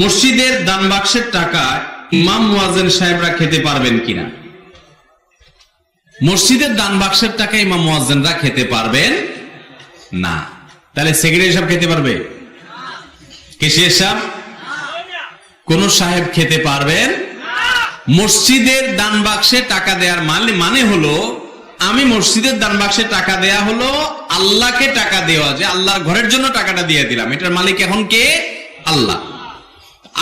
মসজিদের দান বাক্সের টাকা ইমাম মুয়াজ্জিন সাহেবরা খেতে পারবেন কিনা? মসজিদের দান বাক্সের টাকা ইমাম মুয়াজ্জিনরা খেতে পারবেন না। তাহলে সেক্রেটারি সাহেব খেতে পারবে? কেশিয়ার সাহেব? কোন সাহেব খেতে পারবেন? মসজিদের দান বাক্সে টাকা দেওয়ার মানে হলো, আমি মসজিদের দান বাক্সে টাকা দেয়া হলো আল্লাহকে টাকা দেওয়া, যে আল্লাহর ঘরের জন্য টাকাটা দিয়ে দিলাম। এটার মালিক এখন কে? আল্লাহ।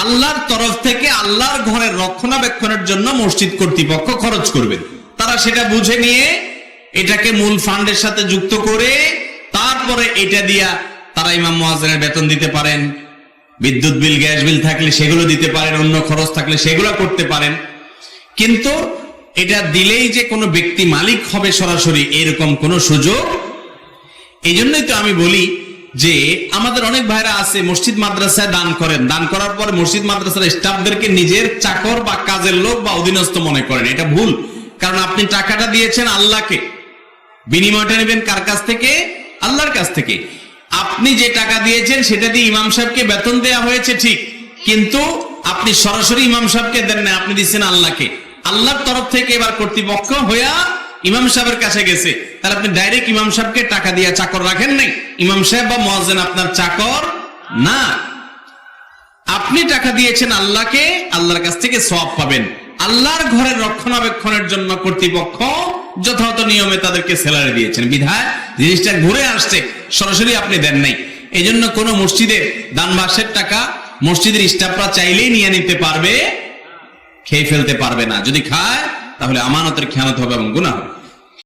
আল্লাহর তরফ থেকে আল্লাহর ঘরের রক্ষণাবেক্ষণের জন্য মসজিদ কর্তৃপক্ষ খরচ করবে। তারা সেটা বুঝে নিয়ে এটাকে মূল ফান্ডের সাথে যুক্ত করে তারপরে এটা দিয়া তারা ইমাম মুয়াজ্জিনের বেতন দিতে পারেন, বিদ্যুৎ বিল, গ্যাস বিল থাকলে সেগুলো দিতে পারেন, অন্য খরচ থাকলে সেগুলো করতে পারেন। কিন্তু এটা দিলেই যে কোনো ব্যক্তি মালিক হবে সরাসরি, এরকম কোনো সুযোগ। এই জন্যই তো আমি বলি যে আমাদের অনেক ভাইরা আছে মসজিদ মাদ্রাসায় দান করেন, দান করার পরে মসজিদ মাদ্রাসার স্টাফদেরকে নিজের চাকর বা কাজের লোক বা অধীনস্থ মনে করেন। এটা ভুল। কারণ আপনি টাকাটা দিয়েছেন আল্লাহকে, বিনিময়টা নেবেন কার কাছ থেকে? আল্লাহর কাছ থেকে। আপনি যে টাকা দিয়েছেন সেটা দিয়ে ইমাম সাহেবকে বেতন দেয়া হয়েছে ঠিক, কিন্তু আপনি সরাসরি ইমাম সাহেবকে দেন না, আপনি দিচ্ছেন আল্লাহকে। আল্লাহর তরফ থেকে এবার কর্তৃপক্ষ হইয়া ইমাম সাহেবের কাছে গেছে, তাহলে আপনি ডাইরেক্ট ইমাম সাহেবকে টাকা দিয়ে চাকর রাখেন নাই। ইমাম সাহেব বা মুয়াজ্জিন আপনার চাকর না। আপনি টাকা দিয়েছেন আল্লাহকে, আল্লাহর কাছ থেকে সওয়াব পাবেন। আল্লাহর ঘরের রক্ষণাবেক্ষণের জন্য কর্তৃপক্ষ যথাযথ নিয়মে তাদেরকে স্যালারি দিয়েছেন, বিধায় জিনিসটা ঘুরে আসছে, সরাসরি আপনি দেন নাই। এই জন্য কোন মসজিদে দান বাক্সের টাকা মসজিদের স্টাফরা চাইলেই নিয়ে নিতে পারবে, খেয়ে ফেলতে পারবে না। যদি খায় তাহলে আমানতের খেয়ানত হবে এবং গুনাহ হবে।